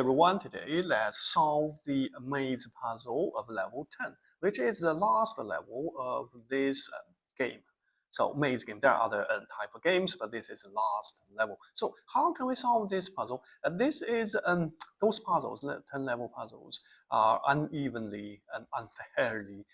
everyone, today let's solve the maze puzzle of level 10, which is the last level of this game. So maze game, there are other type of games, but this is the last level. So how can we solve this puzzle? This is those puzzles, 10 level puzzles, are unevenly and unfairly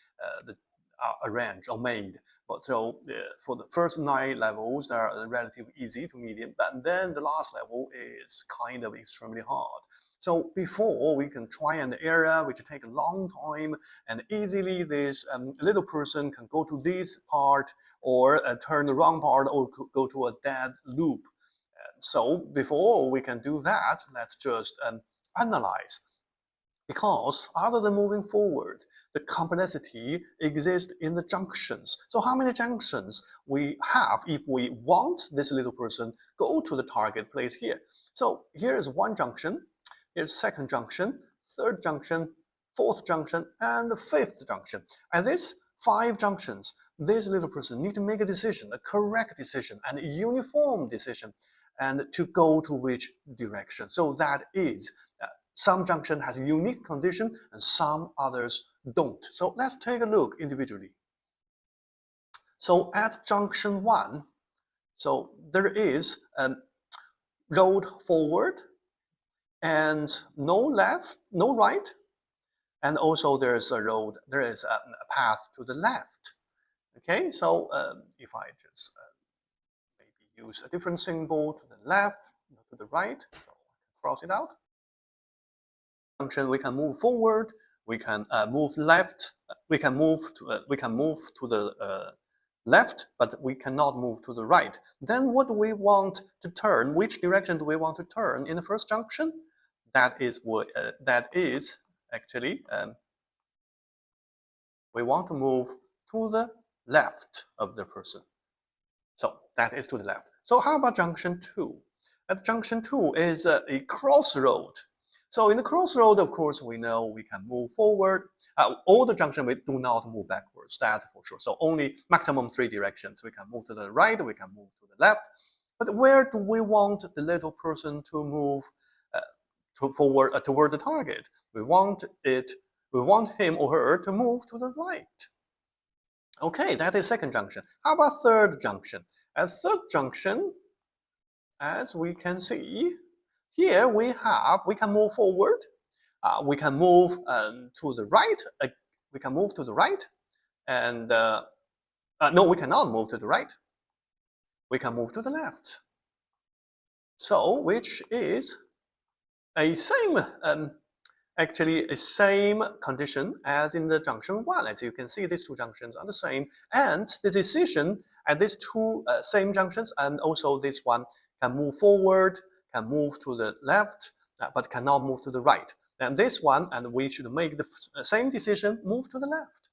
arranged or made. But so for the first 9 levels, they are relatively easy to medium, but then the last level is kind of extremely hard. So before we can try an area which take a long time, and easily this little person can go to this part or turn the wrong part or go to a dead loop. So before we can do that, let's just analyze. Because other than moving forward, the complexity exists in the junctions. So how many junctions we have if we want this little person go to the target place here? So here is one junction, here's second junction, third junction, fourth junction, and the fifth junction. And these 5 junctions, this little person need to make a decision, a correct decision, and a uniform decision, and to go to which direction. So that is some junction has a unique condition and some others don't. So let's take a look individually. So at junction 1, so there is a road forward and no left, no right, and also there is a path to the left. Okay, so if I just maybe use a different symbol to the left, to the right, so I can cross it out. Function, we can move forward, we can move left, we can move to the left, but we cannot move to the right. Then what do we want to turn? Which direction do we want to turn in the first junction? That is actually we want to move to the left of the person. So that is to the left. So how about junction 2? At junction 2 is a crossroad. So in the crossroad, of course, we know we can move forward. All the junctions, we do not move backwards, that's for sure. So only maximum 3 directions. We can move to the right, we can move to the left. But where do we want the little person to move forward toward the target? We want him or her to move to the right. Okay, that is second junction. How about third junction? At third junction, as we can see, here we can move forward, we can move to the right, we can move to the right, and no, we cannot move to the right. We can move to the left. So, which is a same, actually a same condition as in the junction 1. As you can see, these 2 junctions are the same, and the decision at these 2 same junctions, and also this one can move forward, can move to the left, but cannot move to the right. And this one, and we should make the same decision, move to the left.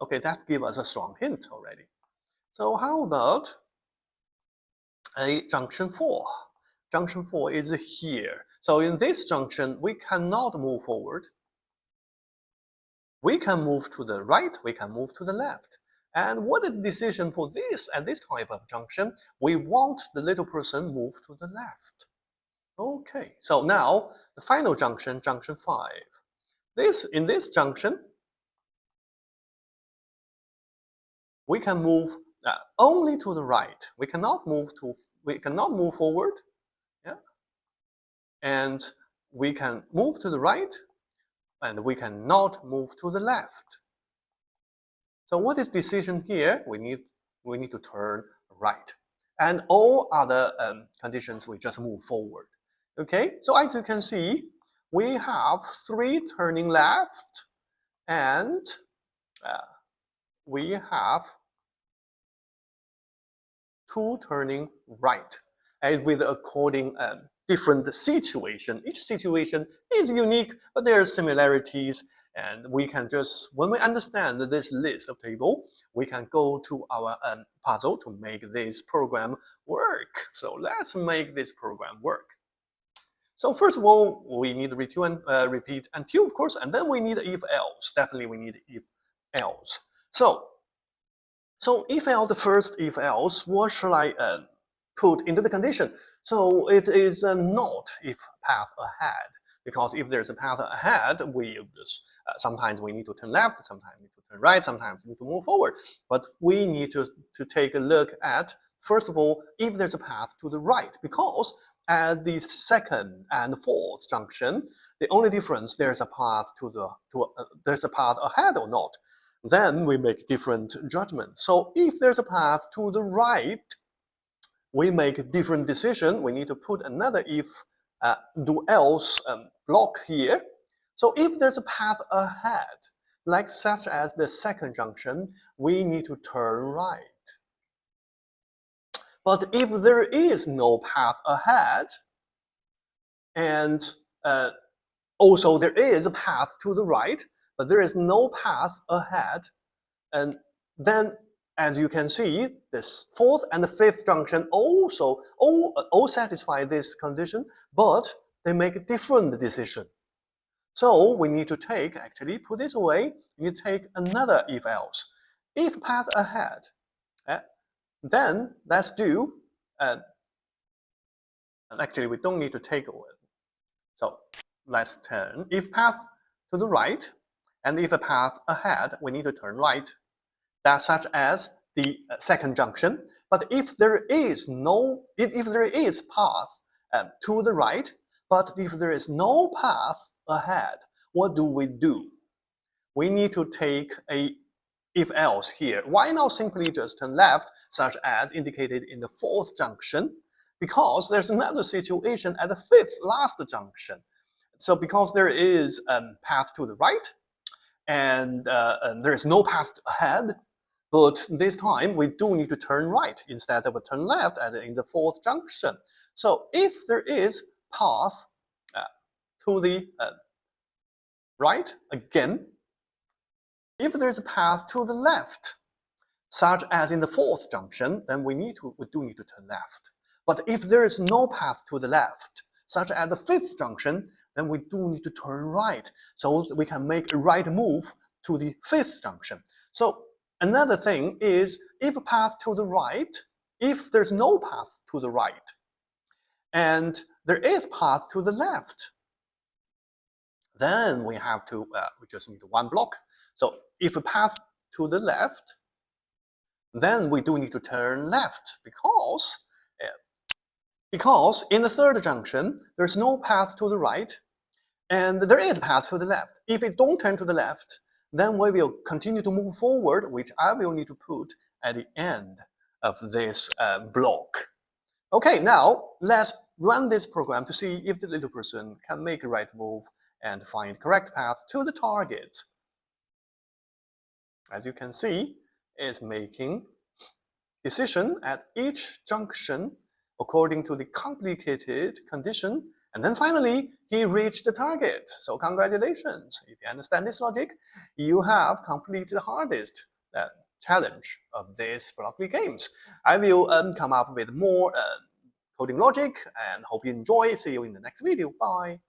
Okay, that gives us a strong hint already. So how about a junction 4? Junction 4 is here. So in this junction, we cannot move forward. We can move to the right, we can move to the left. And what is the decision for this and this type of junction? We want the little person move to the left. Okay, so now the final junction, junction 5. In this junction, we can move only to the right. We cannot move forward. Yeah, and we can move to the right, and we cannot move to the left. So what is decision here? We need to turn right, and all other conditions we just move forward. Okay, so as you can see, we have 3 turning left, and we have 2 turning right, and with according different situation. Each situation is unique, but there are similarities, and we can just, when we understand this list of table, we can go to our puzzle to make this program work. So let's make this program work. So first of all, we need repeat until, of course, and then we need if else. Definitely we need if else. So if else, the first if else, what shall I put into the condition? So it is not if path ahead. Because if there's a path ahead, we just sometimes we need to turn left, sometimes we need to turn right, sometimes we need to move forward. But we need to take a look at, first of all, if there's a path to the right, because at the second and fourth junction, the only difference there's a path there's a path ahead or not. Then we make different judgments. So if there's a path to the right, we make a different decision. We need to put another if do else block here. So if there's a path ahead, like such as the second junction, we need to turn right. But if there is no path ahead, and also there is a path to the right, but there is no path ahead, and then as you can see, this fourth and the fifth junction also all satisfy this condition, but they make a different decision. So we need to take, actually put this away, we need to take another if else. If path ahead, then let's do, and actually we don't need to take away. So let's turn, if path to the right, and if a path ahead, we need to turn right. That's such as the second junction. But if there is if there is path to the right, but if there is no path ahead, what do? We need to take a if else here. Why not simply just turn left, such as indicated in the fourth junction? Because there's another situation at the fifth last junction. So because there is a path to the right, and there is no path ahead, but this time we do need to turn right instead of a turn left as in the fourth junction. So if there is path to the right, again, if there's a path to the left, such as in the fourth junction, then we do need to turn left. But if there is no path to the left, such as the fifth junction, then we do need to turn right, so we can make a right move to the fifth junction. So another thing is, if a path to the right, if there's no path to the right, and there is path to the left, then we have to, we just need one block. So if a path to the left, then we do need to turn left, because in the third junction, there's no path to the right, and there is a path to the left. If we don't turn to the left, then we will continue to move forward, which I will need to put at the end of this block. Okay, now let's run this program to see if the little person can make a right move and find correct path to the target. As you can see, it's making decision at each junction according to the complicated condition, and then finally he reached the target. So congratulations! If you understand this logic, you have completed the hardest challenge of these blockly games. I will come up with more coding logic, and hope you enjoy. See you in the next video. Bye!